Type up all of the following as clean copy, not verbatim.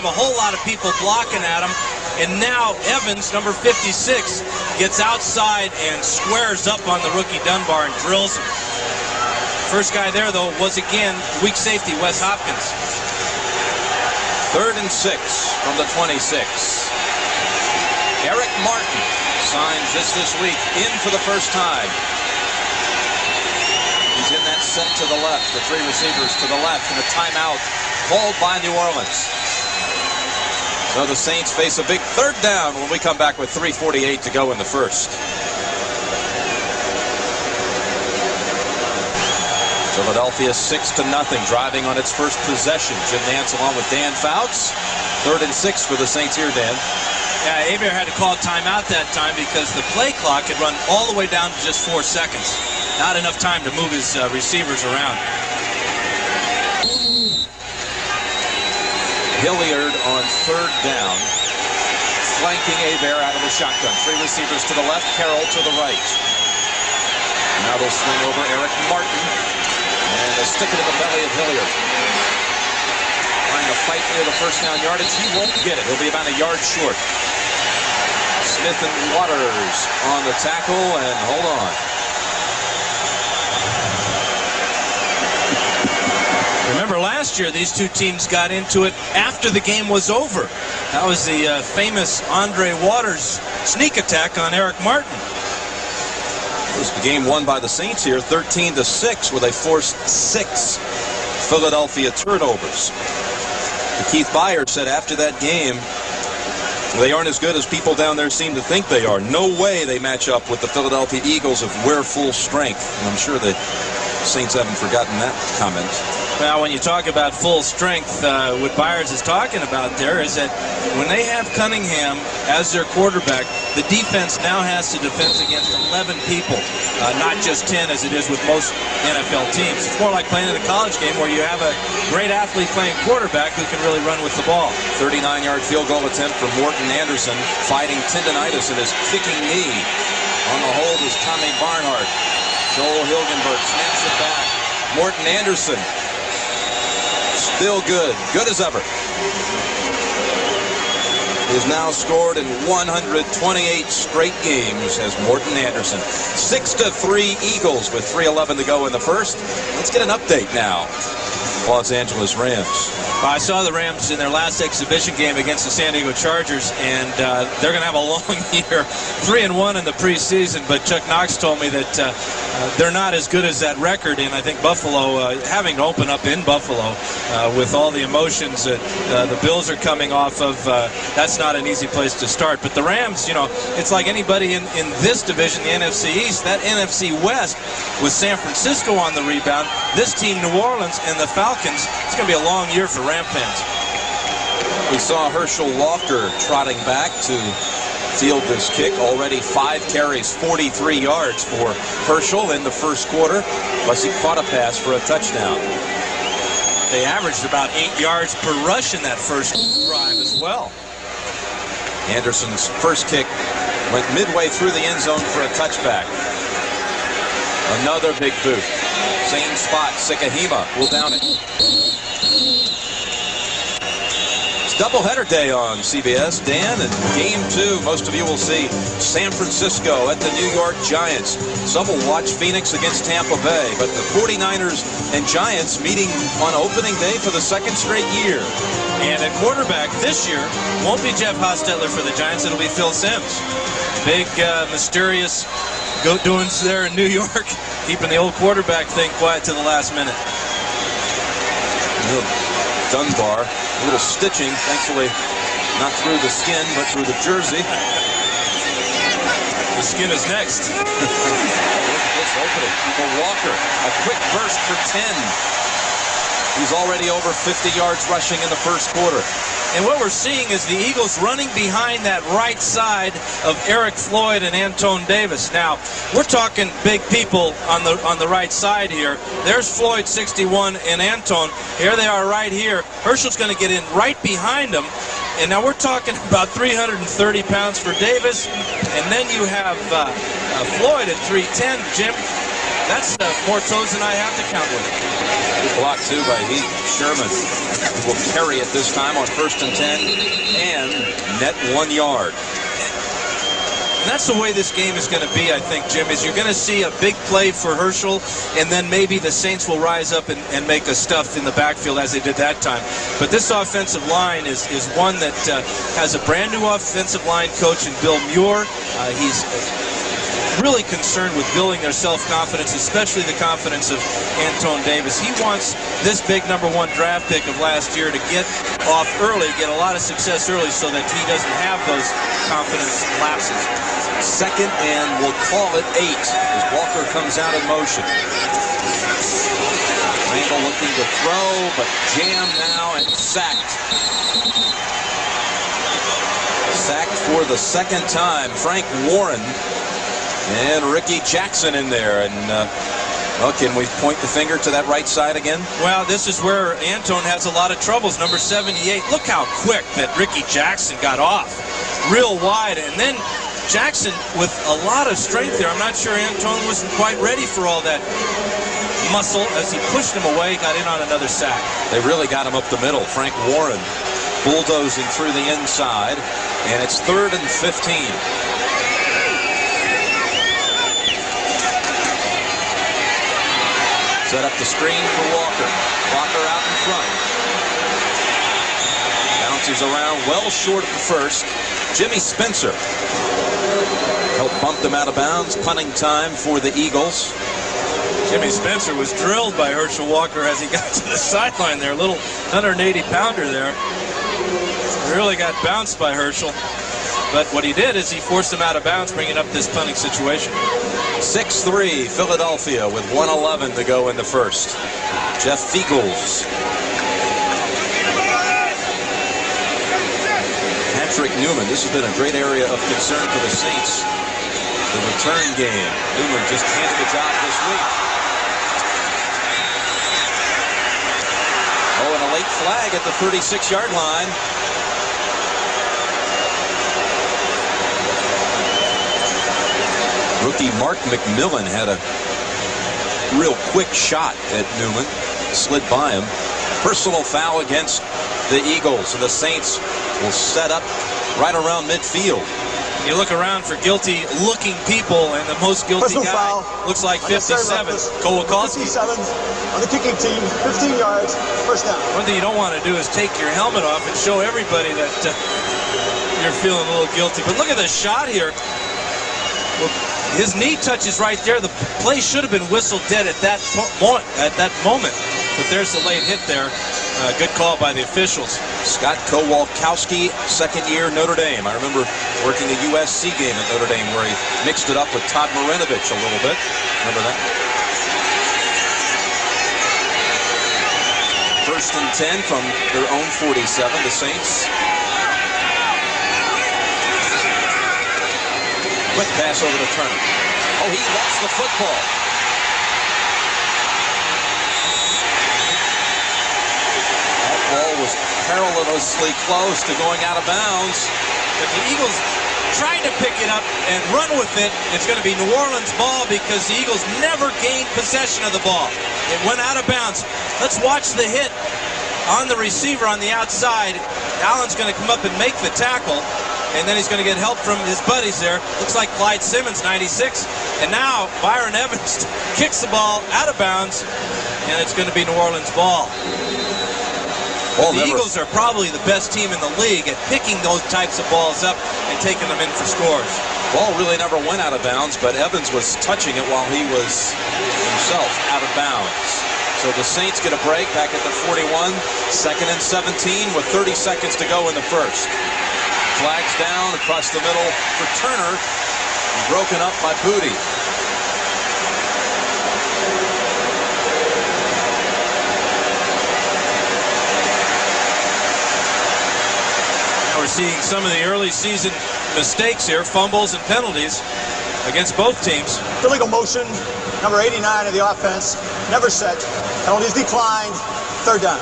a whole lot of people blocking at him. And now Evans, number 56, gets outside and squares up on the rookie Dunbar and drills him. First guy there, though, was again weak safety, Wes Hopkins. 3rd and 6 from the 26. Eric Martin signed just this week in for the first time. He's in that set to the left, the 3 receivers to the left, and a timeout called by New Orleans. So the Saints face a big 3rd down when we come back with 3:48 to go in the first. Philadelphia 6-0, driving on its first possession. Jim Nantz along with Dan Fouts. 3rd and 6 for the Saints here, Dan. Yeah, Hebert had to call timeout that time because the play clock had run all the way down to just 4 seconds. Not enough time to move his receivers around. Hilliard on 3rd down, flanking Hebert out of the shotgun. 3 receivers to the left, Carroll to the right. Now they'll swing over Eric Martin, and they'll stick it in the belly of Hilliard. Trying to fight near the first down yardage. He won't get it. He'll be about a yard short. Smith and Waters on the tackle, and hold on. Remember last year, these two teams got into it after the game was over. That was the famous Andre Waters sneak attack on Eric Martin. It was the game won by the Saints here, 13-6, where they forced 6 Philadelphia turnovers. Keith Byard said after that game, they aren't as good as people down there seem to think they are. No way they match up with the Philadelphia Eagles of we're full strength. And I'm sure the Saints haven't forgotten that comment. Now, when you talk about full strength, what Byers is talking about there is that when they have Cunningham as their quarterback, the defense now has to defend against 11 people, not just 10 as it is with most NFL teams. It's more like playing in a college game where you have a great athlete playing quarterback who can really run with the ball. 39-yard field goal attempt from Morton Anderson, fighting tendonitis in his kicking knee. On the hold is Tommy Barnhart. Joel Hilgenberg snaps it back. Morton Anderson. Still good as ever. He's now scored in 128 straight games as Morton Anderson. 6-3 Eagles with 3:11 to go in the first. Let's get an update now. Los Angeles Rams. Well, I saw the Rams in their last exhibition game against the San Diego Chargers, and they're going to have a long year. 3-1 in the preseason, but Chuck Knox told me that they're not as good as that record, and I think Buffalo, having to open up in Buffalo with all the emotions that the Bills are coming off of, that's not an easy place to start. But the Rams, you know, it's like anybody in this division, the NFC East, that NFC West with San Francisco on the rebound, this team, New Orleans, and the Falcons, it's going to be a long year for Ram fans. We saw Herschel Walker trotting back to field this kick. Already 5 carries, 43 yards for Herschel in the first quarter, plus he caught a pass for a touchdown. They averaged about 8 yards per rush in that first drive as well. Anderson's first kick went midway through the end zone for a touchback. Another big boot. Same spot, Sikahema will down it. It's doubleheader day on CBS, Dan, and game 2, most of you will see San Francisco at the New York Giants. Some will watch Phoenix against Tampa Bay, but the 49ers and Giants meeting on opening day for the 2nd straight year. And at quarterback this year won't be Jeff Hostetler for the Giants, it'll be Phil Simms. Big, mysterious go-doings there in New York, keeping the old quarterback thing quiet to the last minute. Dunbar, a little stitching, thankfully not through the skin, but through the jersey. The skin is next. It's opening for Walker. A quick burst for 10. He's already over 50 yards rushing in the first quarter. And what we're seeing is the Eagles running behind that right side of Eric Floyd and Antone Davis. Now, we're talking big people on the right side here. There's Floyd, 61, and Antone. Here they are right here. Herschel's going to get in right behind them. And now we're talking about 330 pounds for Davis. And then you have Floyd at 310. Jim, That's more toes than I have to count with. Good block, too, by Heath. Sherman will carry it this time on 1st and 10 and net 1 yard. And that's the way this game is going to be, I think, Jim, is you're going to see a big play for Herschel, and then maybe the Saints will rise up and make a stuff in the backfield as they did that time. But this offensive line is one that has a brand new offensive line coach in Bill Muir. He's really concerned with building their self-confidence, especially the confidence of Antone Davis. He wants this big #1 draft pick of last year to get off early, get a lot of success early so that he doesn't have those confidence lapses. 2nd and we'll call it 8 as Walker comes out in motion. Randall looking to throw, but jammed now and sacked. Sacked for the 2nd time. Frank Warren and Ricky Jackson in there. And well, can we point the finger to that right side again? Well, this is where Antone has a lot of troubles. Number 78. Look how quick that Ricky Jackson got off. Real wide. And then Jackson with a lot of strength there. I'm not sure Antone wasn't quite ready for all that muscle. As he pushed him away, got in on another sack. They really got him up the middle. Frank Warren bulldozing through the inside. And it's 3rd and 15. Set up the screen for Walker. Walker out in front. Bounces around well short of the first. Jimmy Spencer helped bump them out of bounds. Punting time for the Eagles. Jimmy Spencer was drilled by Herschel Walker as he got to the sideline there. A little 180-pounder there. Really got bounced by Herschel. But what he did is he forced him out of bounds, bringing up this punting situation. 6-3 Philadelphia with 1:11 to go in the first. Jeff Feagles. Patrick Newman. This has been a great area of concern for the Saints. The return game. Newman just handed the job this week. Oh, and a late flag at the 36-yard line. Rookie Mark McMillan had a real quick shot at Newman. Slid by him. Personal foul against the Eagles. And the Saints will set up right around midfield. You look around for guilty-looking people, and the most guilty personal guy foul looks like 57. Kowalkowski. 57 on the kicking team, 15 yards, first down. One thing you don't want to do is take your helmet off and show everybody that you're feeling a little guilty. But look at the shot here. Well, his knee touches right there. The play should have been whistled dead at that moment. But there's the late hit there. Good call by the officials. Scott Kowalkowski, 2nd year Notre Dame. I remember working a USC game at Notre Dame where he mixed it up with Todd Marinovich a little bit. Remember that? 1st and 10 from their own 47, the Saints. Quick pass over to Turner. Oh, he lost the football. That ball was perilously close to going out of bounds. If the Eagles try to pick it up and run with it, it's going to be New Orleans ball because the Eagles never gained possession of the ball. It went out of bounds. Let's watch the hit on the receiver on the outside. Allen's going to come up and make the tackle. And then he's going to get help from his buddies there. Looks like Clyde Simmons, 96. And now Byron Evans kicks the ball out of bounds, and it's going to be New Orleans ball. The Eagles are probably the best team in the league at picking those types of balls up and taking them in for scores. Ball really never went out of bounds, but Evans was touching it while he was himself out of bounds. So the Saints get a break back at the 41. 2nd and 17 with 30 seconds to go in the first. Flags down across the middle for Turner. Broken up by Booty. Now we're seeing some of the early season mistakes here, fumbles and penalties against both teams. Illegal motion, number 89 of the offense, never set. Penalties declined, 3rd down.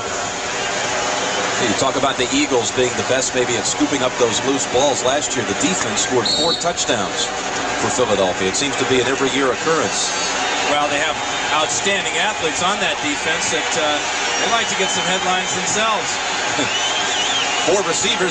You talk about the Eagles being the best maybe at scooping up those loose balls. Last year, the defense scored 4 touchdowns for Philadelphia. It seems to be an every-year occurrence. Well, they have outstanding athletes on that defense that they like to get some headlines themselves. 4 receivers.